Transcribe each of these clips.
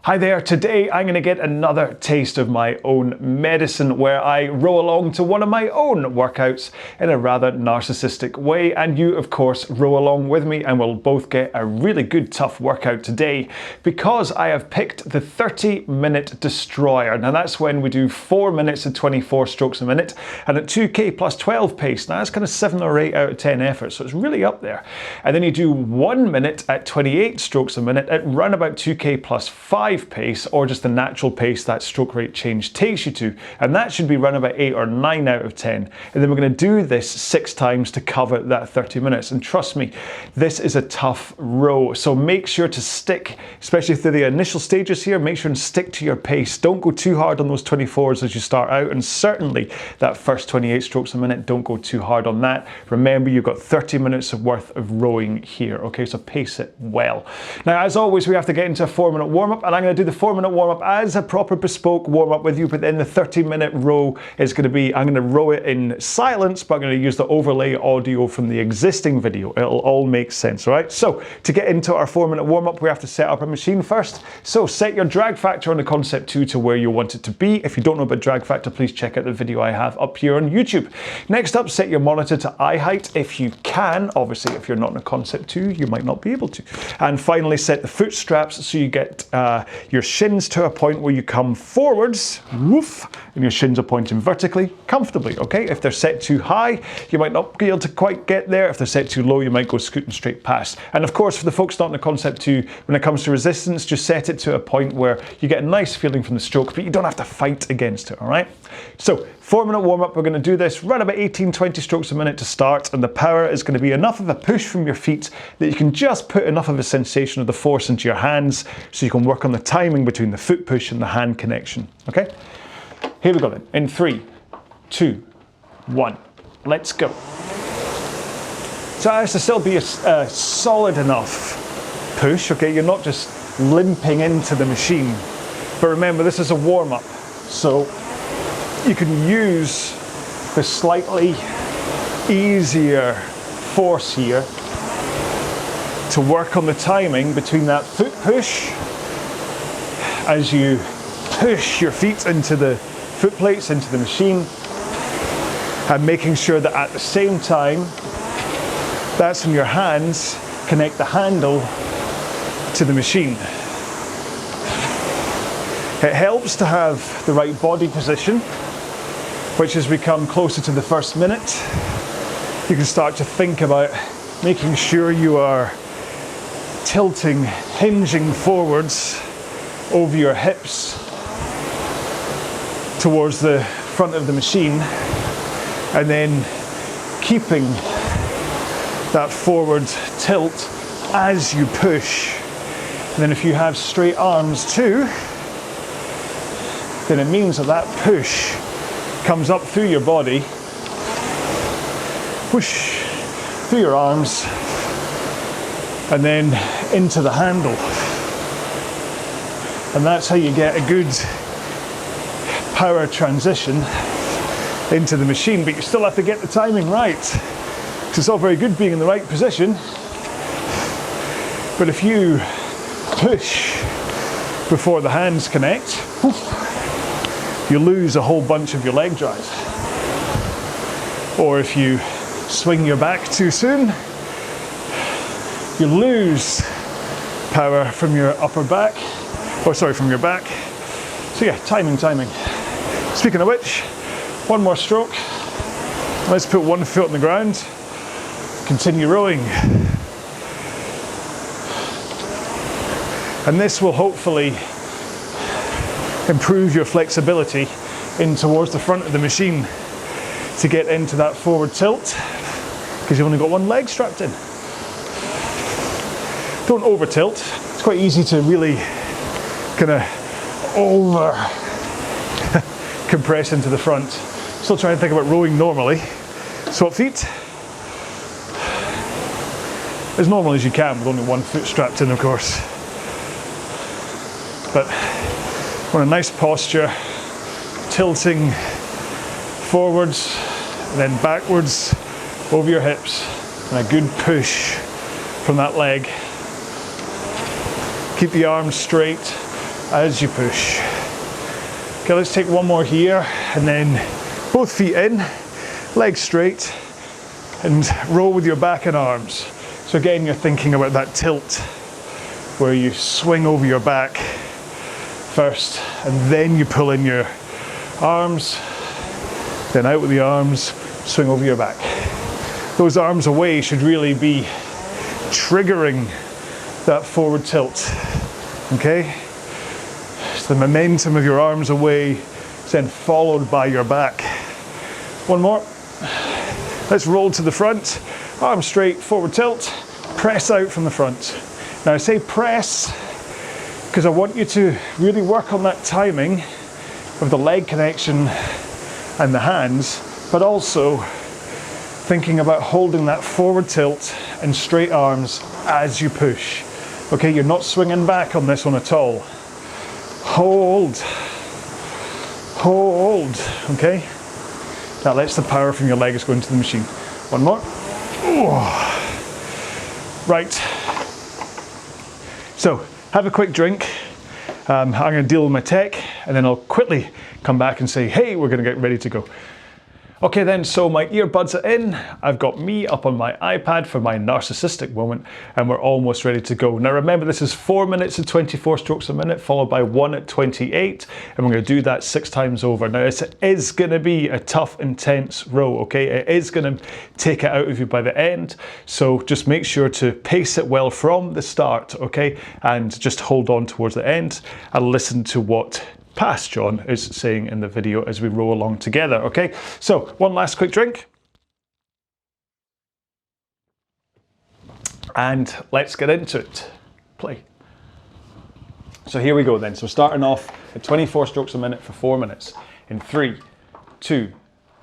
Hi there, today I'm going to get another taste of my own medicine where I row along to one of my own workouts in a rather narcissistic way, and you of course row along with me and we'll both get a really good tough workout today because I have picked the 30-minute destroyer. Now that's when we do 4 minutes at 24 strokes a minute and at 2k plus 12 pace. Now that's kind of 7 or 8 out of 10 effort, so it's really up there. And then you do 1 minute at 28 strokes a minute at round about 2k plus 5 pace, or just the natural pace that stroke rate change takes you to, and that should be around about 8 or 9 out of 10. And then we're going to do this 6 times to cover that 30 minutes, and trust me, this is a tough row, so make sure to stick, especially through the initial stages here, make sure and stick to your pace. Don't go too hard on those 24s as you start out, and certainly that first 28 strokes a minute, don't go too hard on that. Remember, you've got 30 minutes worth of rowing here, okay, so pace it well. Now as always, we have to get into a 4-minute warm-up, and I'm going to do the 4-minute warm-up as a proper bespoke warm-up with you, but then the 30-minute row is going to be, I'm going to row it in silence, but I'm going to use the overlay audio from the existing video. It'll all make sense, all right? So to get into our 4-minute warm-up, we have to set up our machine first. So set your drag factor on the Concept 2 to where you want it to be. If you don't know about drag factor, please check out the video I have up here on YouTube. Next up, set your monitor to eye height if you can. Obviously, if you're not in a Concept 2, you might not be able to. And finally, set the foot straps so you get your shins to a point where you come forwards, woof, and your shins are pointing vertically, comfortably, okay? If they're set too high, you might not be able to quite get there. If they're set too low, you might go scooting straight past. And of course, for the folks not in the Concept 2, when it comes to resistance, just set it to a point where you get a nice feeling from the stroke, but you don't have to fight against it, all right? So, 4-minute warm-up, we're going to do this right about 18-20 strokes a minute to start, and the power is going to be enough of a push from your feet that you can just put enough of a sensation of the force into your hands so you can work on the timing between the foot push and the hand connection, okay? Here we go then, in 3, 2, 1, let's go. So it has to still be a solid enough push, okay? You're not just limping into the machine, but remember this is a warm-up, so you can use the slightly easier force here to work on the timing between that foot push as you push your feet into the foot plates, into the machine, and making sure that at the same time that's when your hands connect the handle to the machine. It helps to have the right body position, which as we come closer to the first minute, you can start to think about making sure you are tilting, hinging forwards over your hips towards the front of the machine, and then keeping that forward tilt as you push. And then if you have straight arms too, then it means that that push comes up through your body, push through your arms, and then into the handle. And that's how you get a good power transition into the machine, but you still have to get the timing right. Because it's all very good being in the right position, but if you push before the hands connect, you lose a whole bunch of your leg drive. Or if you swing your back too soon, you lose power from your upper back, from your back. So yeah, timing. Speaking of which, one more stroke. Let's put one foot on the ground, continue rowing. And this will hopefully improve your flexibility in towards the front of the machine to get into that forward tilt, because you've only got one leg strapped in. Don't over tilt. It's quite easy to really kind of over compress into the front. Still trying to think about rowing normally. Swap feet. As normal as you can with only one foot strapped in, of course. But we're in a nice posture, tilting forwards and then backwards over your hips, and a good push from that leg. Keep the arms straight, as you push. Okay, let's take one more here, and then both feet in, legs straight, and roll with your back and arms. So again, you're thinking about that tilt where you swing over your back first, and then you pull in your arms, then out with the arms, swing over your back. Those arms away should really be triggering that forward tilt, okay? So the momentum of your arms away is then followed by your back. One more. Let's roll to the front, arms straight, forward tilt, press out from the front. Now I say press because I want you to really work on that timing of the leg connection and the hands, but also thinking about holding that forward tilt and straight arms as you push. Okay, you're not swinging back on this one at all. Hold, hold, okay? That lets the power from your legs go into the machine. One more. Right. So, have a quick drink. I'm going to deal with my tech, and then I'll quickly come back and say, hey, we're going to get ready to go. Okay then, so my earbuds are in. I've got me up on my iPad for my narcissistic moment, and we're almost ready to go. Now remember, this is 4 minutes and 24 strokes a minute, followed by 1 at 28, and we're going to do that 6 times over. Now it is going to be a tough, intense row, okay? It is going to take it out of you by the end, so just make sure to pace it well from the start, okay? And just hold on towards the end and listen to what Past John is saying in the video as we row along together, okay? So, one last quick drink. And let's get into it. Play. So here we go then. So starting off at 24 strokes a minute for 4 minutes. In 3, 2,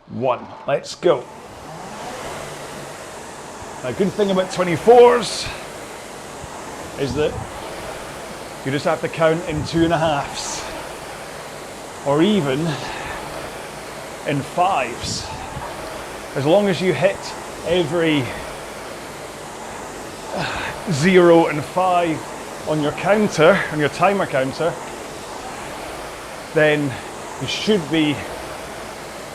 1, let's go. A good thing about 24s is that you just have to count in 2.5s. Or even in 5s. As long as you hit every 0 and 5 on your counter, on your timer counter, then you should be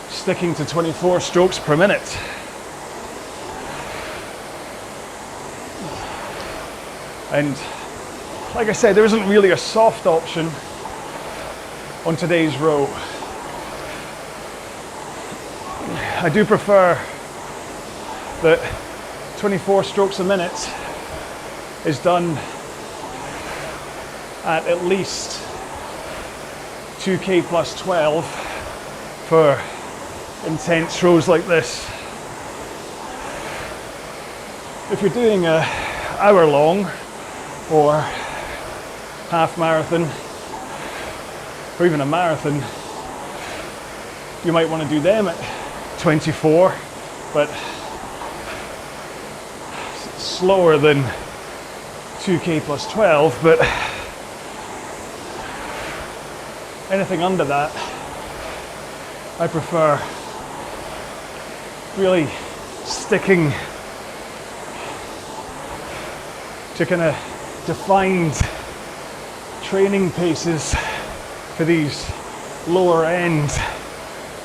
sticking to 24 strokes per minute. And like I said, there isn't really a soft option on today's row. I do prefer that 24 strokes a minute is done at least 2K plus 12 for intense rows like this. If you're doing an hour long or half marathon, or even a marathon, you might want to do them at 24, but slower than 2K plus 12, but anything under that, I prefer really sticking to kind of defined training paces for these lower end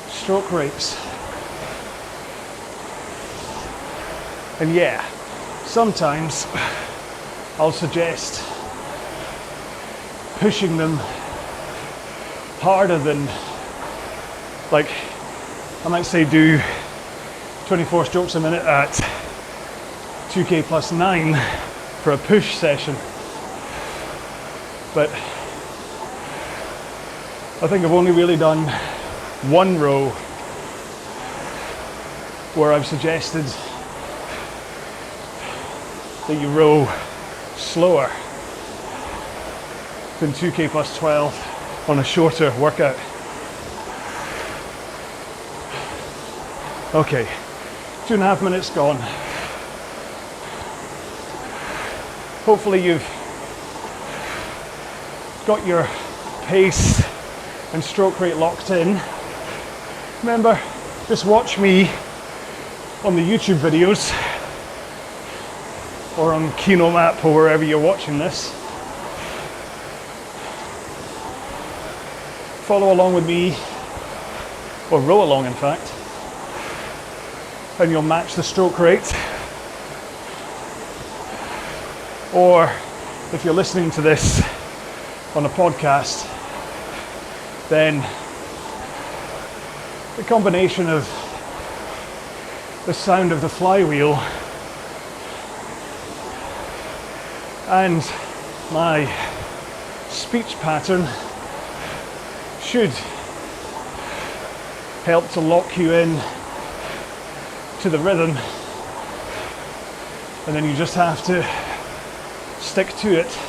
stroke rates. And yeah, sometimes I'll suggest pushing them harder than, like, I might say do 24 strokes a minute at 2K plus 9 for a push session. But I think I've only really done one row where I've suggested that you row slower than 2K plus 12 on a shorter workout. Okay, 2.5 minutes gone. Hopefully you've got your pace and stroke rate locked in. Remember, just watch me on the YouTube videos or on Kino Map or wherever you're watching this, follow along with me, or row along in fact, and you'll match the stroke rate. Or if you're listening to this on a podcast, then the combination of the sound of the flywheel and my speech pattern should help to lock you in to the rhythm, and then you just have to stick to it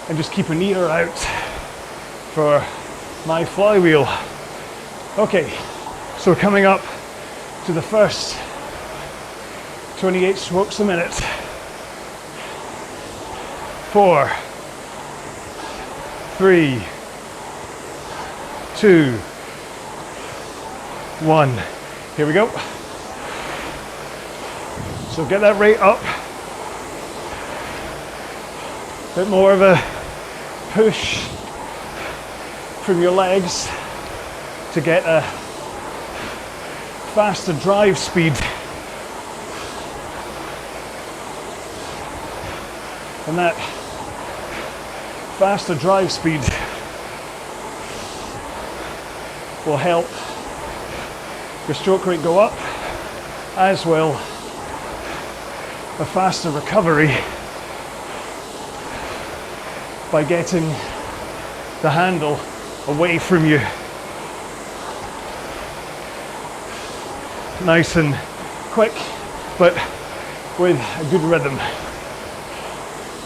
and just keep an ear out for my flywheel. Okay, so coming up to the first 28 strokes a minute. 4, 3, 2, 1. Here we go. So get that rate up. Bit more of a push from your legs to get a faster drive speed. And that faster drive speed will help your stroke rate go up, as will a faster recovery by getting the handle away from you. Nice and quick, but with a good rhythm.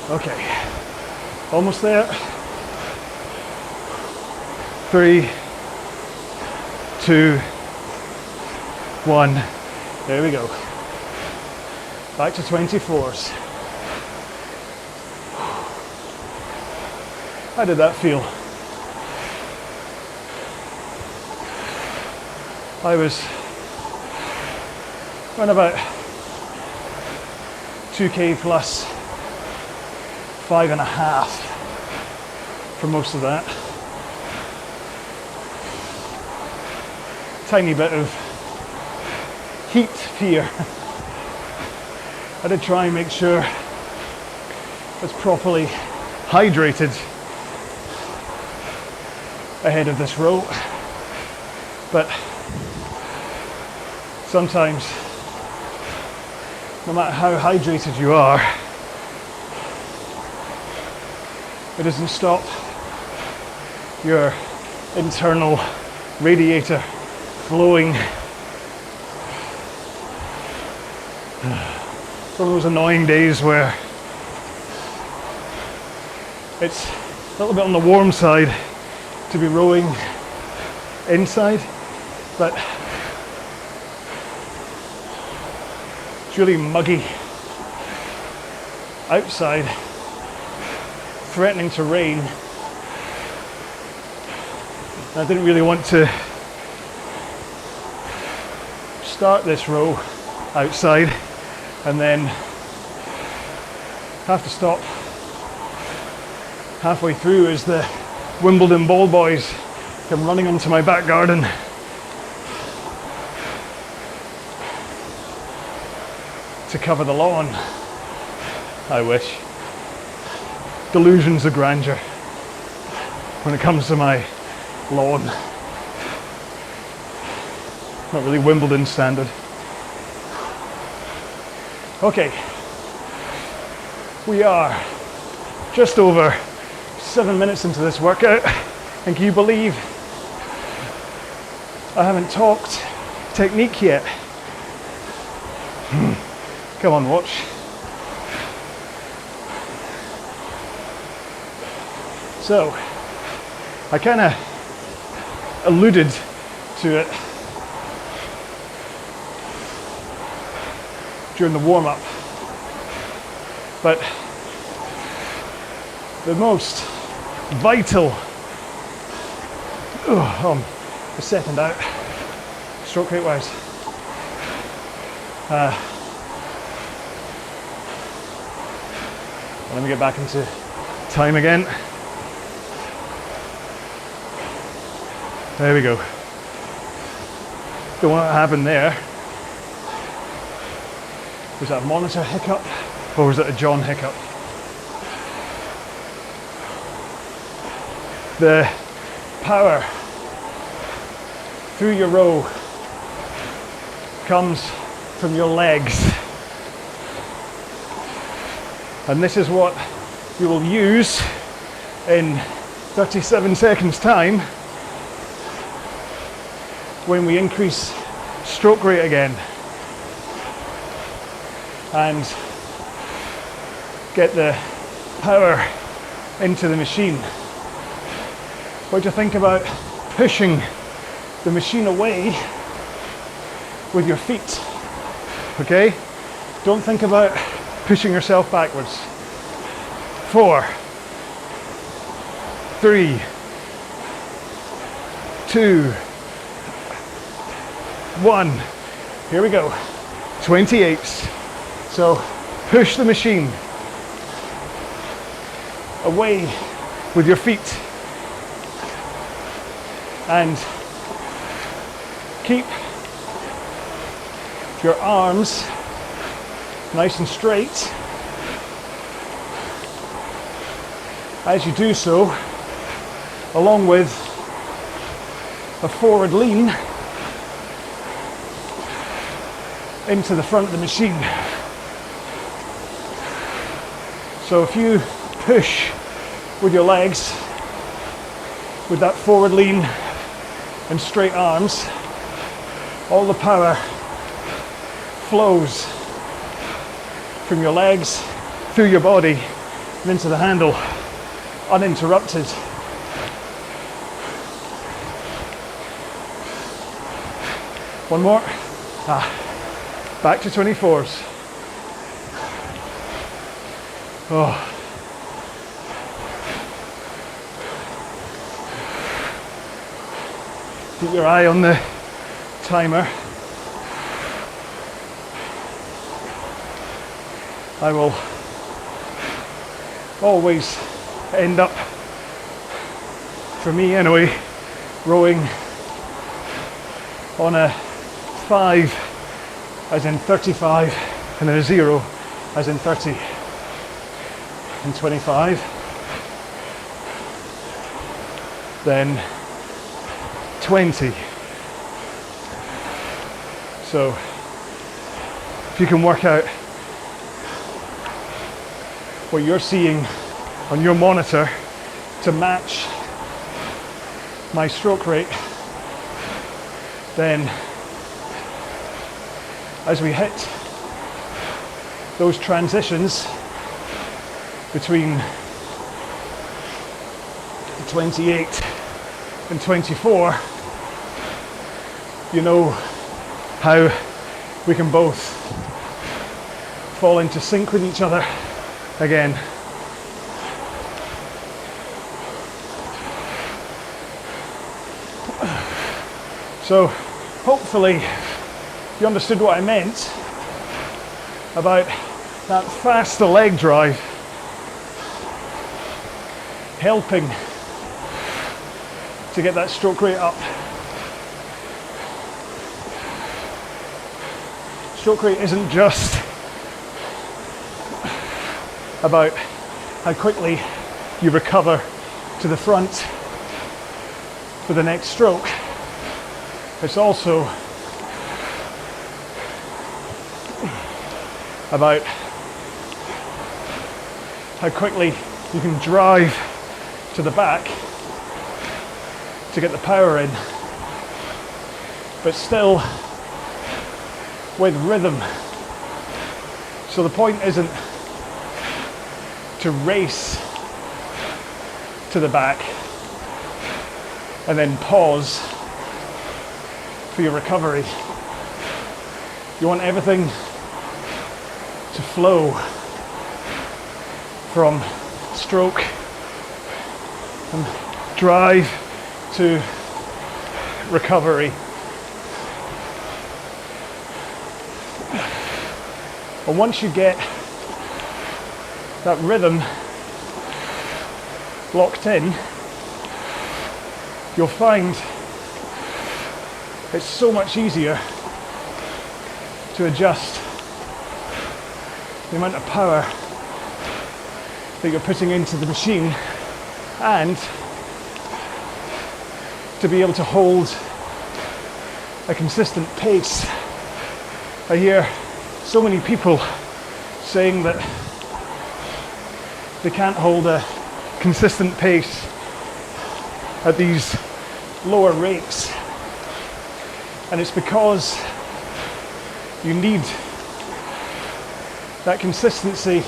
Okay, almost there. 3, 2, 1. There we go. Back to 24s. How did that feel? I was around about 2k plus 5.5 for most of that. Tiny bit of heat fear. I did try and make sure it's properly hydrated ahead of this row, but sometimes, no matter how hydrated you are, it doesn't stop your internal radiator flowing. It's one of those annoying days where it's a little bit on the warm side to be rowing inside, but it's really muggy outside, threatening to rain. I didn't really want to start this row outside and then have to stop halfway through as the Wimbledon ball boys come running onto my back garden. To cover the lawn. I wish. Delusions of grandeur when it comes to my lawn. Not really Wimbledon standard. Okay, we are just over 7 minutes into this workout, and can you believe I haven't talked technique yet? Come on, watch. So, I kind of alluded to it during the warm-up, but the most vital, a second out, stroke rate wise, let me get back into time again. There we go. Don't want to happen there. Was that a monitor hiccup or was it a John hiccup? The power through your row comes from your legs. And this is what you will use in 37 seconds time when we increase stroke rate again and get the power into the machine. What do you think about pushing the machine away with your feet? Okay? Don't think about pushing yourself backwards. 4, 3, 2, 1. Here we go. 28s. So push the machine away with your feet and keep your arms nice and straight. As you do so, along with a forward lean into the front of the machine. So if you push with your legs with that forward lean and straight arms, all the power flows from your legs through your body and into the handle uninterrupted. One more. Back to 24s. Oh. Keep your eye on the timer. I will always end up, for me anyway, rowing on a 5 as in 35 and then a 0 as in 30 and 25, then 20. So if you can work out what you're seeing on your monitor to match my stroke rate, then as we hit those transitions between 28 and 24, you know how we can both fall into sync with each other again. So hopefully you understood what I meant about that faster leg drive helping to get that stroke rate up. Stroke rate isn't just about how quickly you recover to the front for the next stroke. It's also about how quickly you can drive to the back to get the power in, but still with rhythm. So the point isn't to race to the back and then pause for your recovery. You want everything to flow from stroke and drive to recovery. And once you get that rhythm locked in, you'll find it's so much easier to adjust the amount of power that you're putting into the machine and to be able to hold a consistent pace. I hear so many people saying that they can't hold a consistent pace at these lower rates, and it's because you need that consistency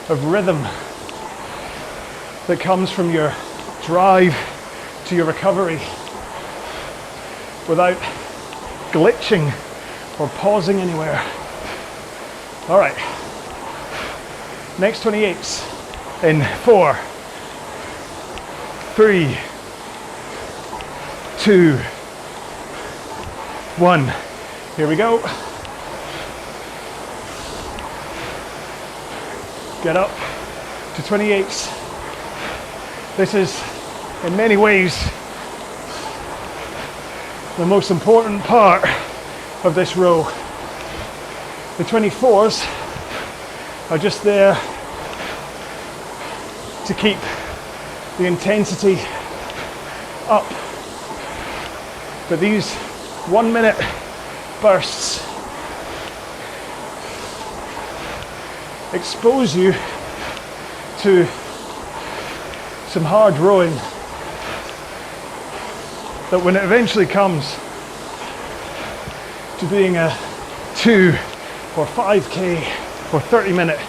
of rhythm that comes from your drive to your recovery without glitching or pausing anywhere. All right, next 28s in 4, 3, 2, 1. Here we go. Get up to 28s. This is, in many ways, the most important part of this row. The 24s are just there to keep the intensity up. But these 1 minute bursts expose you to some hard rowing that when it eventually comes to being a 2 or 5k or 30 minute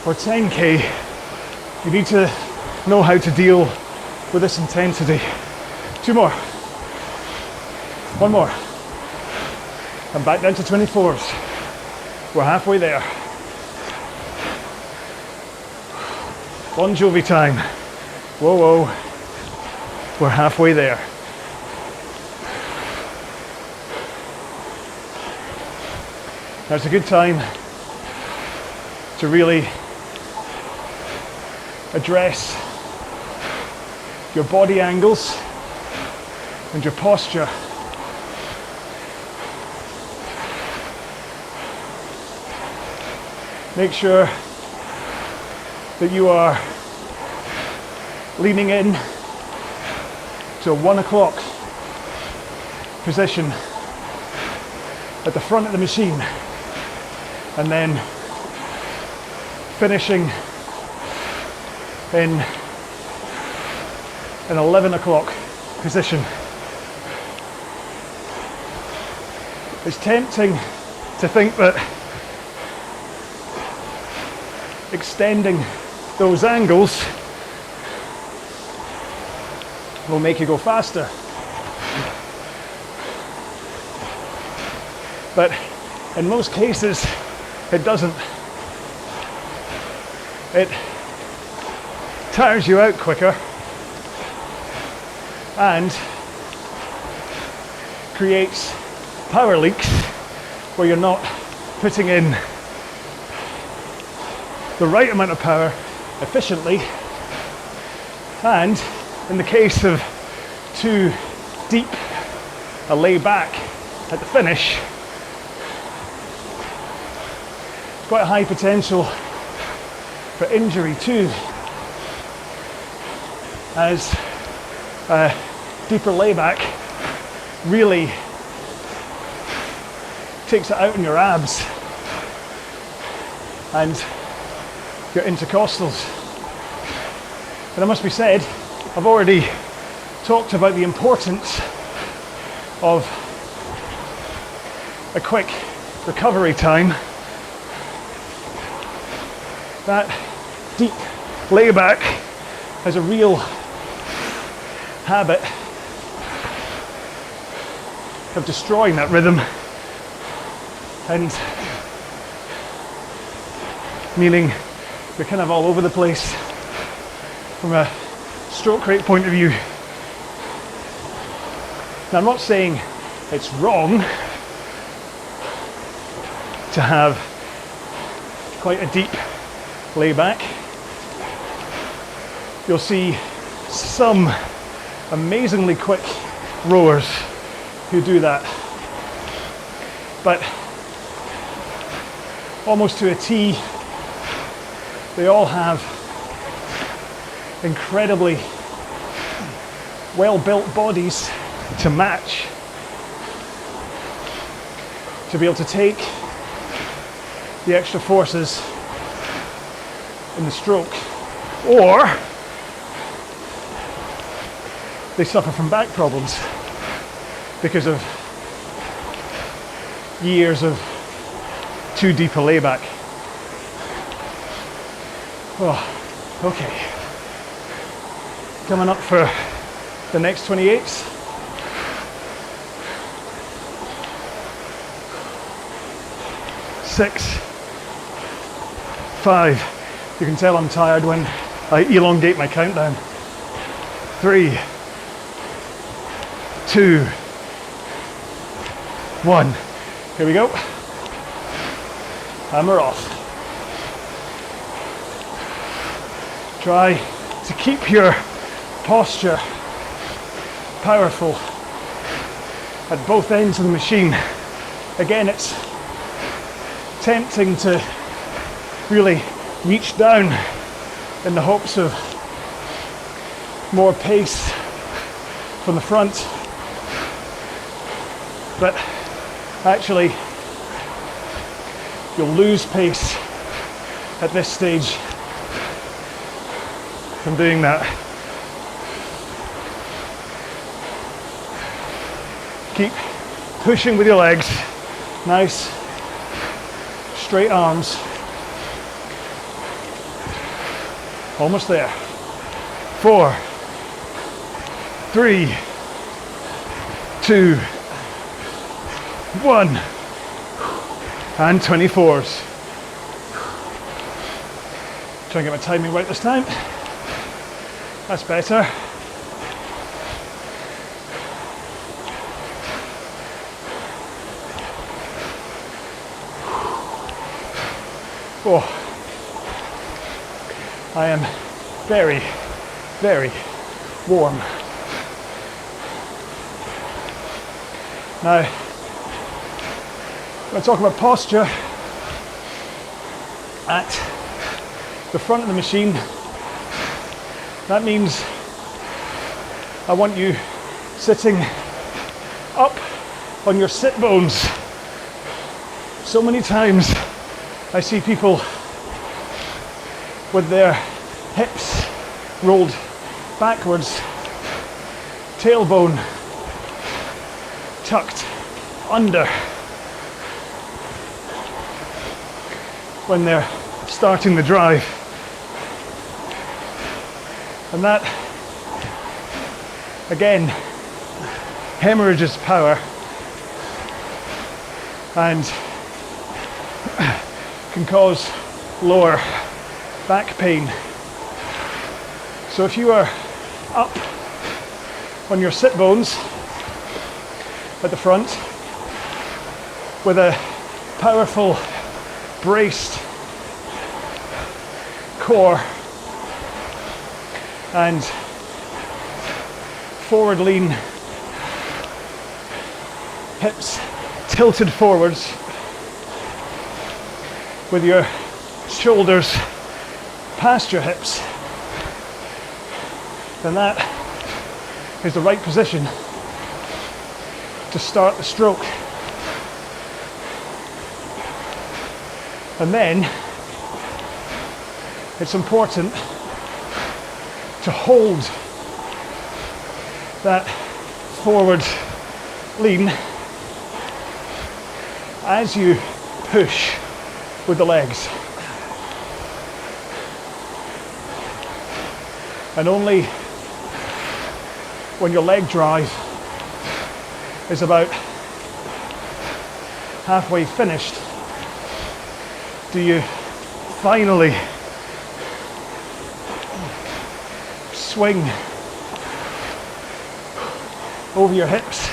or 10k, you need to know how to deal with this intensity. 2 more. 1 more. And back down to 24s. We're halfway there. Bon Jovi time. Whoa, whoa. We're halfway there. Now it's a good time to really address your body angles and your posture. Make sure that you are leaning in to a 1 o'clock position at the front of the machine, and then finishing in an 11 o'clock position. It's tempting to think that extending those angles will make you go faster. But in most cases, it doesn't. It tires you out quicker and creates power leaks where you're not putting in the right amount of power efficiently, and in the case of too deep a lay back at the finish, quite a high potential for injury too, as a deeper layback really takes it out in your abs and your intercostals. And it must be said, I've already talked about the importance of a quick recovery time. That deep layback has a real habit of destroying that rhythm, and meaning you're kind of all over the place from a stroke rate point of view. Now, I'm not saying it's wrong to have quite a deep layback. You'll see some amazingly quick rowers who do that. But almost to a T, they all have incredibly well-built bodies to match, to be able to take the extra forces in the stroke, or they suffer from back problems because of years of too deep a layback. Oh, okay. Coming up for the next 28s. Six, 5. You can tell I'm tired when I elongate my countdown. 3, 2, 1. Here we go. Hammer off. Try to keep your posture powerful at both ends of the machine. Again, it's tempting to really reach down in the hopes of more pace from the front, but actually you'll lose pace at this stage from doing that. Keep pushing with your legs. Nice straight arms. Almost there. 4, 3, 2, 1. And 24s. Try and get my timing right this time. That's better. Oh, I am very, very warm. Now, when I talk about posture at the front of the machine, that means I want you sitting up on your sit bones. So many times I see people with their hips rolled backwards, tailbone tucked under when they're starting the drive. And that, again, hemorrhages power and can cause lower back pain. So if you are up on your sit bones at the front with a powerful braced core and forward lean, hips tilted forwards with your shoulders past your hips, then that is the right position to start the stroke. And then it's important to hold that forward lean as you push with the legs. And only when your leg drive is about halfway finished do you finally swing over your hips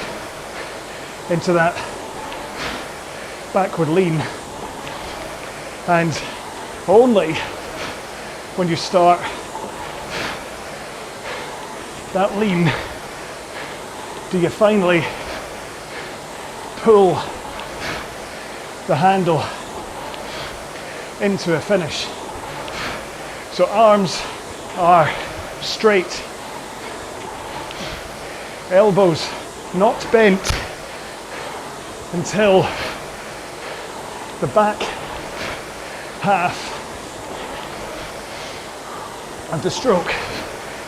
into that backward lean. And only when you start that lean do you finally pull the handle into a finish. So arms are straight, elbows not bent until the back half of the stroke,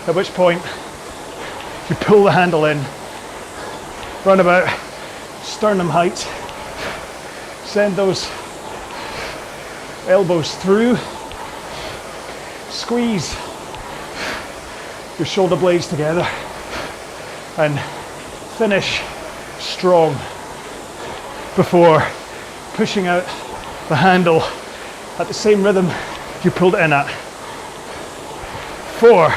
at which point you pull the handle in, round about sternum height, send those elbows through, squeeze your shoulder blades together, and finish strong before pushing out the handle at the same rhythm you pulled it in at. 4,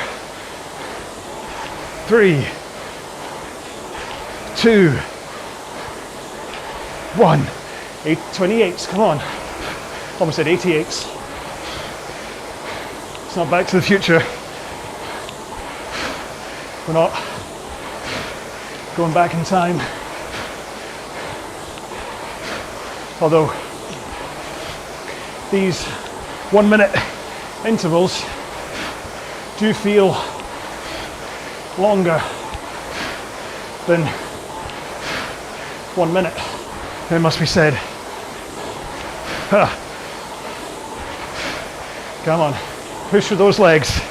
3, 2, 1. 28s, come on. Almost said 88s. It's not Back to the Future. We're not going back in time. Although these 1 minute intervals do feel longer than 1 minute, it must be said. Come on, push through those legs.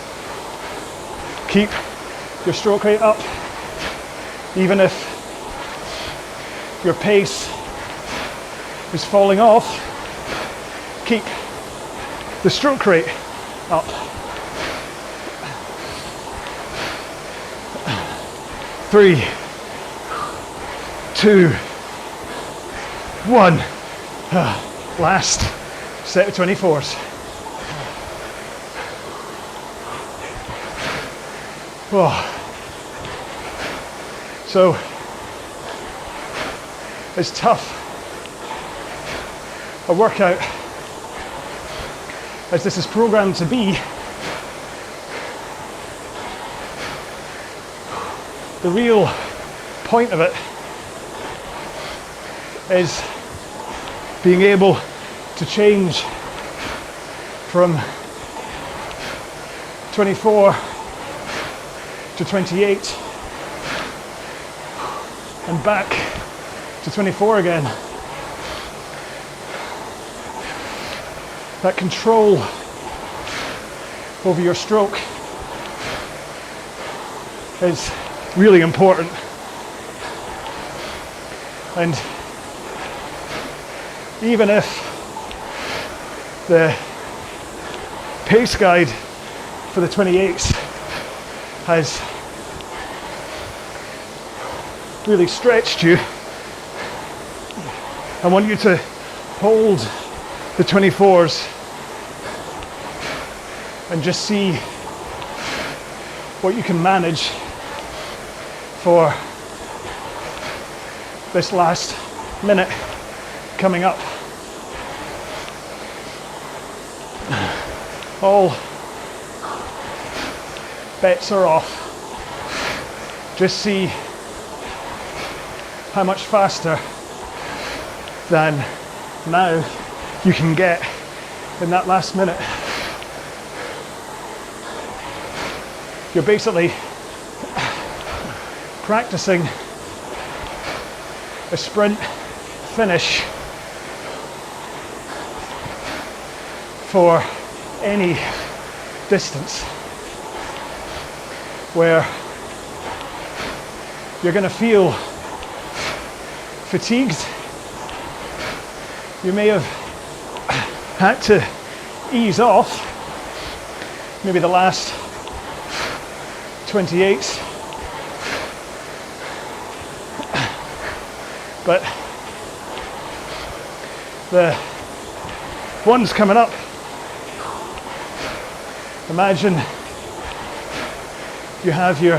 Keep your stroke rate up, even if your pace is falling off. Keep the stroke rate up. 3, 2, 1. Last set of 24s. Oh. So, as tough a workout as this is programmed to be, the real point of it is being able to change from 24 to 28 and back to 24 again. That control over your stroke is really important. And even if the pace guide for the 28s has really stretched you, I want you to hold the 24s and just see what you can manage for this last minute coming up. All bets are off. Just see how much faster than now you can get in that last minute. You're basically practicing a sprint finish for any distance where you're going to feel fatigued. You may have had to ease off maybe the last 28s, but the ones coming up, imagine you have your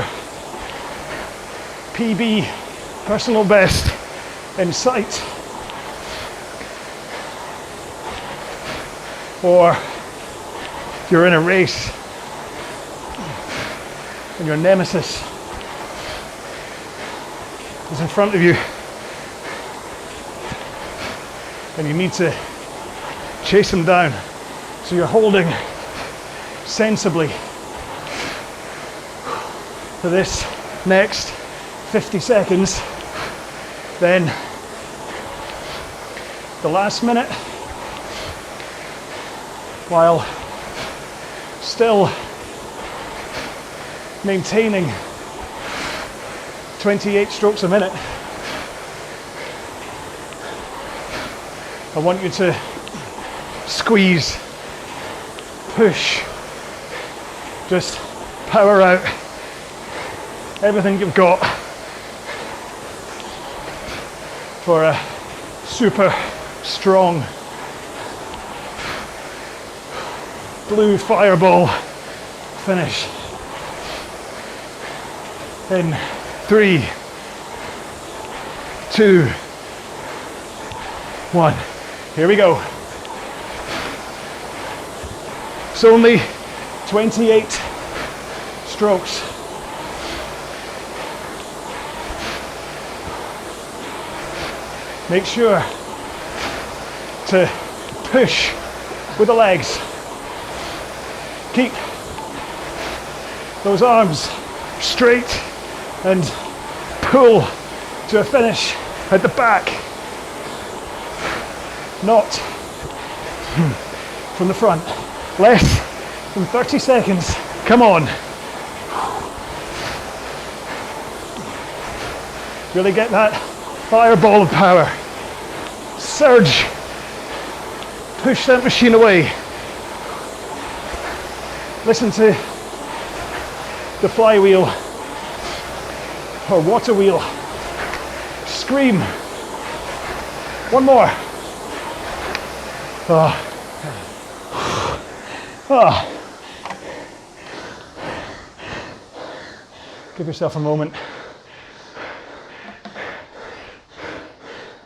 PB, personal best, in sight, or you're in a race and your nemesis is in front of you and you need to chase them down. So you're holding sensibly for this next 50 seconds. Then the last minute, while still maintaining 28 strokes a minute, I want you to squeeze, push, just power out everything you've got for a super strong blue fireball finish. In 3, 2, 1. Here we go. It's only 28 strokes. Make sure to push with the legs. Keep those arms straight and pull to a finish at the back, not from the front. Less than 30 seconds. Come on. Really get that fireball of power. Surge. Push that machine away. Listen to the flywheel or water wheel. Scream. One more. Oh. Oh. Give yourself a moment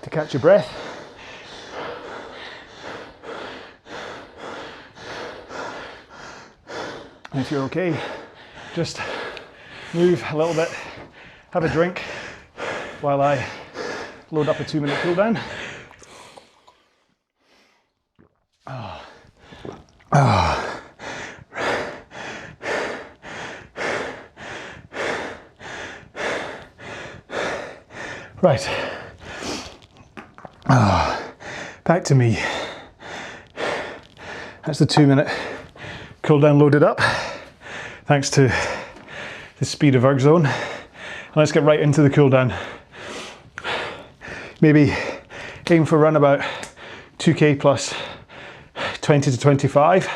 to catch your breath. And if you're okay, just move a little bit, have a drink while I load up a 2-minute cool down. Oh. Oh. Right. Oh. Back to me. That's the 2-minute cool down loaded up, thanks to the speed of ErgZone. And let's get right into the cool down. Maybe aim for around about 2k plus 20 to 25,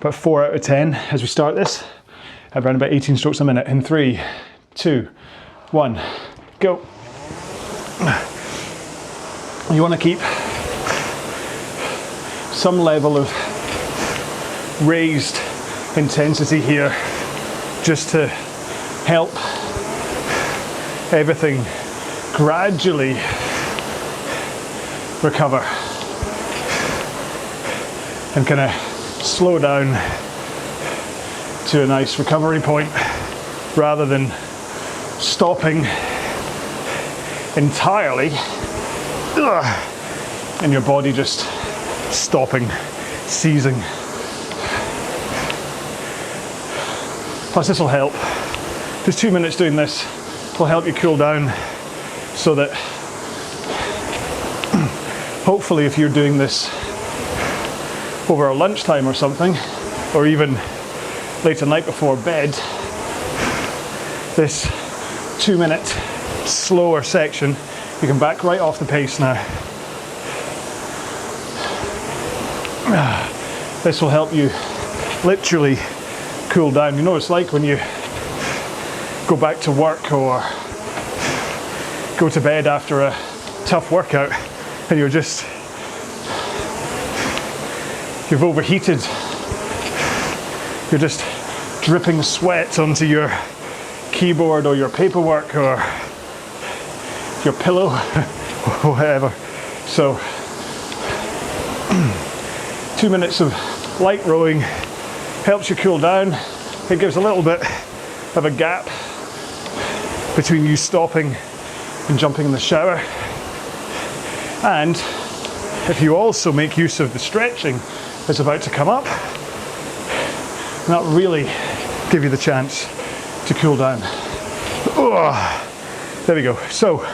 about 4 out of 10 as we start this, at around about 18 strokes a minute. In 3, 2, 1, go. You want to keep some level of raised intensity here, just to help everything gradually recover and kind of slow down to a nice recovery point, rather than stopping entirely and your body just stopping, seizing. Plus this will help, just 2 minutes doing this will help you cool down, so that hopefully if you're doing this over a lunchtime or something, or even late at night before bed, this 2-minute slower section, you can back right off the pace now. This will help you literally cool down. You know what it's like when you go back to work or go to bed after a tough workout and you've overheated, you're just dripping sweat onto your keyboard or your paperwork or your pillow or whatever. So 2 minutes of light rowing helps you cool down. It gives a little bit of a gap between you stopping and jumping in the shower, and if you also make use of the stretching that's about to come up, and that really give you the chance to cool down. Oh, there we go. So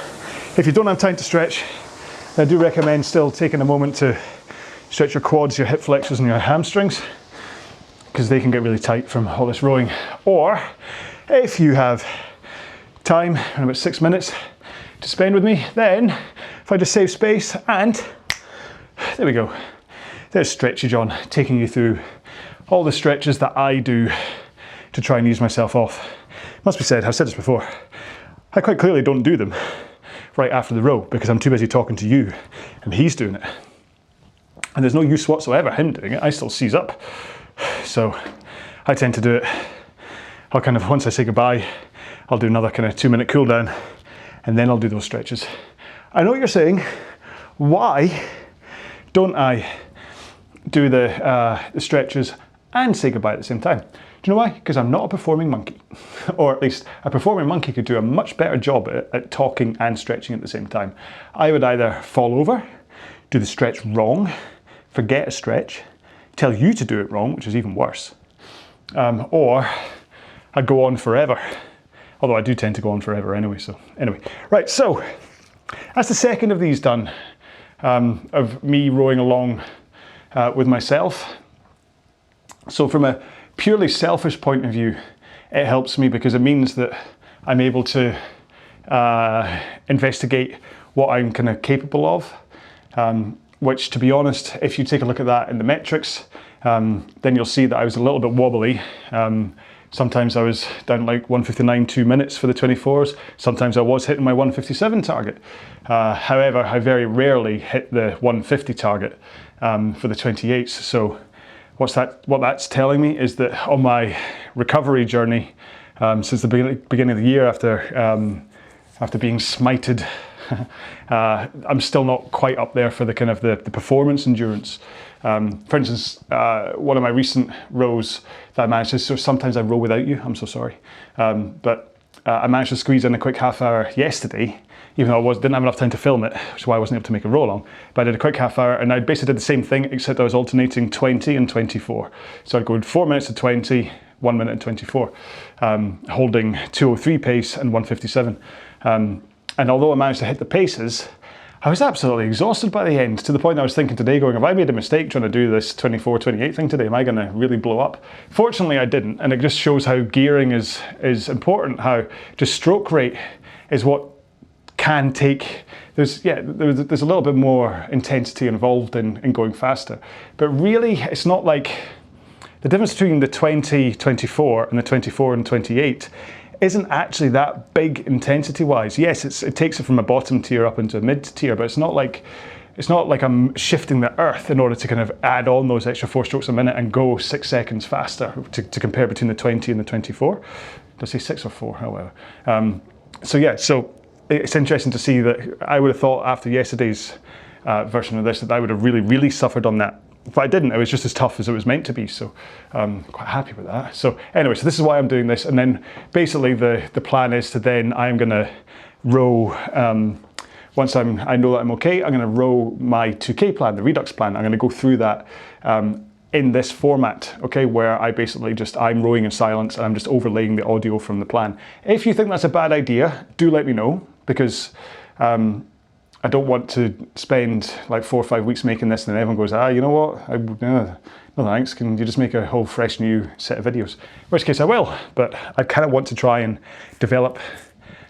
if you don't have time to stretch, I do recommend still taking a moment to stretch your quads, your hip flexors and your hamstrings, because they can get really tight from all this rowing. Or if you have time, and about 6 minutes to spend with me, then if I just save space, and there we go. There's Stretchy John taking you through all the stretches that I do to try and ease myself off. Must be said, I've said this before, I quite clearly don't do them right after the row because I'm too busy talking to you and he's doing it. And there's no use whatsoever him doing it, I still seize up. So I tend to do it, I'll kind of, once I say goodbye, I'll do another kind of 2-minute cool down and then I'll do those stretches. I know what you're saying, why don't I do the stretches and say goodbye at the same time? Do you know why? Because I'm not a performing monkey. Or at least a performing monkey could do a much better job at talking and stretching at the same time. I would either fall over, do the stretch wrong, forget a stretch, tell you to do it wrong, which is even worse, or I'd go on forever. Although I do tend to go on forever anyway, so anyway. Right, so that's the second of these done, of me rowing along with myself. So from a purely selfish point of view, it helps me because it means that I'm able to investigate what I'm kind of capable of, which, to be honest, if you take a look at that in the metrics, then you'll see that I was a little bit wobbly. Sometimes I was down like 1:59 2 minutes for the 24s. Sometimes I was hitting my 1:57 target. However, I very rarely hit the 1:50 target for the 28s. So what that's telling me is that on my recovery journey since the beginning of the year after being smited, I'm still not quite up there for the kind of the performance endurance. For instance, one of my recent rows that I managed to, so sometimes I row without you, I'm so sorry. But I managed to squeeze in a quick half hour yesterday, even though I didn't have enough time to film it, which is why I wasn't able to make a row along. But I did a quick half hour and I basically did the same thing, except I was alternating 20 and 24. So I'd go 4 minutes to 20, 1 minute and 24, holding 2:03 pace and 1:57. And although I managed to hit the paces, I was absolutely exhausted by the end, to the point I was thinking today, going, have I made a mistake trying to do this 24-28 thing today? Am I going to really blow up? Fortunately, I didn't, and it just shows how gearing is important, how just stroke rate is what can take, there's a little bit more intensity involved in going faster. But really, it's not like, the difference between the 20-24 and the 24 and 28 isn't actually that big intensity-wise. Yes, it takes it from a bottom tier up into a mid tier, but it's not like I'm shifting the earth in order to kind of add on those extra 4 strokes a minute and go 6 seconds faster to compare between the 20 and the 24. Did I say 6 or 4, however? So yeah, so it's interesting to see that I would have thought after yesterday's version of this that I would have really, really suffered on that. But I didn't, it was just as tough as it was meant to be, so quite happy with that. So anyway, so this is why I'm doing this, and then basically the plan is to then I'm gonna row, once I know that I'm okay, I'm gonna row my 2K plan, the Redux plan. I'm gonna go through that in this format, okay, where I basically I'm rowing in silence and I'm just overlaying the audio from the plan. If you think that's a bad idea, do let me know, because I don't want to spend like 4 or 5 weeks making this and then everyone goes, you know what, no thanks, can you just make a whole fresh new set of videos? In which case I will, but I kind of want to try and develop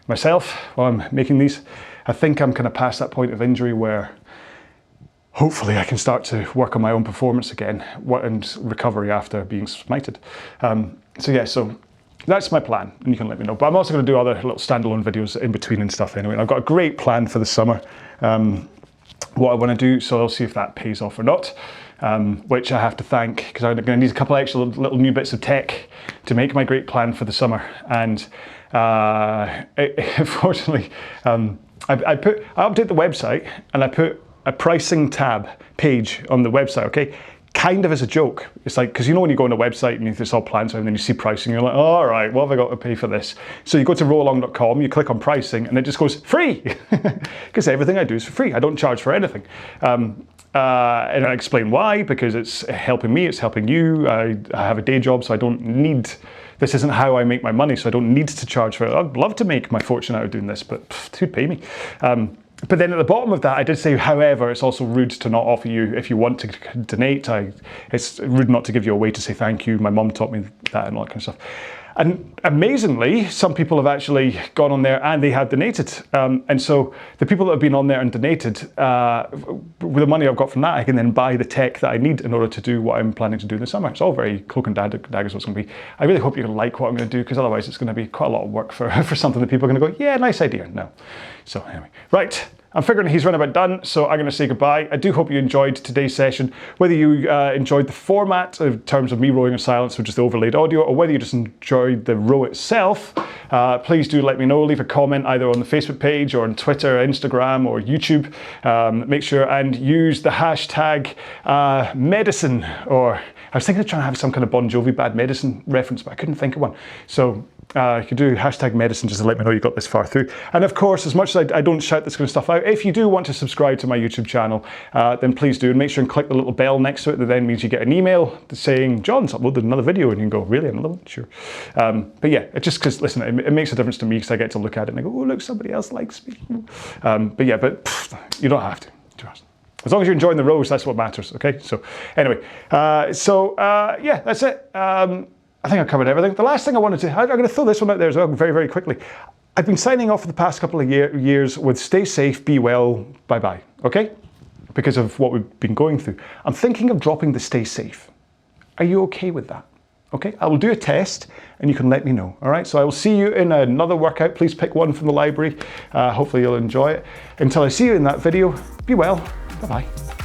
myself while I'm making these. I think I'm kind of past that point of injury where hopefully I can start to work on my own performance again and recovery after being smited. So yeah, so that's my plan, and you can let me know. But I'm also going to do other little standalone videos in between and stuff anyway. And I've got a great plan for the summer, what I want to do, so I'll see if that pays off or not, which I have to thank, because I'm going to need a couple of extra little new bits of tech to make my great plan for the summer. And unfortunately, I update the website and I put a pricing tab page on the website, okay? Kind of as a joke. It's like, because you know when you go on a website and there's all plans and then you see pricing, you're like, oh, all right, what have I got to pay for this? So you go to RowAlong.com, you click on pricing, and it just goes free, because everything I do is for free. I don't charge for anything. and I explain why, because it's helping me, it's helping you. I have a day job, so I don't need, this isn't how I make my money, so I don't need to charge for it. I'd love to make my fortune out of doing this, but who'd pay me? But then at the bottom of that, I did say, however, it's also rude to not offer you, if you want to donate, it's rude not to give you a way to say thank you. My mum taught me that and all that kind of stuff. And amazingly, some people have actually gone on there and they have donated. And so the people that have been on there and donated, with the money I've got from that, I can then buy the tech that I need in order to do what I'm planning to do in the summer. It's all very cloak and dagger is what's going to be. I really hope you're going to like what I'm going to do, because otherwise it's going to be quite a lot of work for something that people are going to go, yeah, nice idea. No. So anyway, right. I'm figuring he's run about done, so I'm going to say goodbye. I do hope you enjoyed today's session. Whether you enjoyed the format in terms of me rowing in silence, which is the overlaid audio, or whether you just enjoyed the row itself, please do let me know. Leave a comment either on the Facebook page or on Twitter, Instagram, or YouTube. Make sure and use the hashtag medicine, or I was thinking of trying to have some kind of Bon Jovi Bad Medicine reference, but I couldn't think of one. So you could do hashtag medicine just to let me know you got this far through. And of course, as much as I don't shout this kind of stuff out, if you do want to subscribe to my YouTube channel, then please do, and make sure and click the little bell next to it. That then means you get an email saying, John's uploaded another video, and you can go, really, another one? Sure. But yeah, it's just because, listen, it makes a difference to me, because I get to look at it and I go, oh, look, somebody else likes me. But yeah, you don't have to. As long as you're enjoying the rows, that's what matters, okay? So anyway, yeah, that's it. I think I covered everything. The last thing I wanted to, I'm going to throw this one out there as well very, very quickly. I've been signing off for the past couple of years with stay safe, be well, bye-bye, okay? Because of what we've been going through. I'm thinking of dropping the stay safe. Are you okay with that? Okay, I will do a test and you can let me know, all right? So I will see you in another workout. Please pick one from the library. Hopefully you'll enjoy it. Until I see you in that video, be well, bye-bye.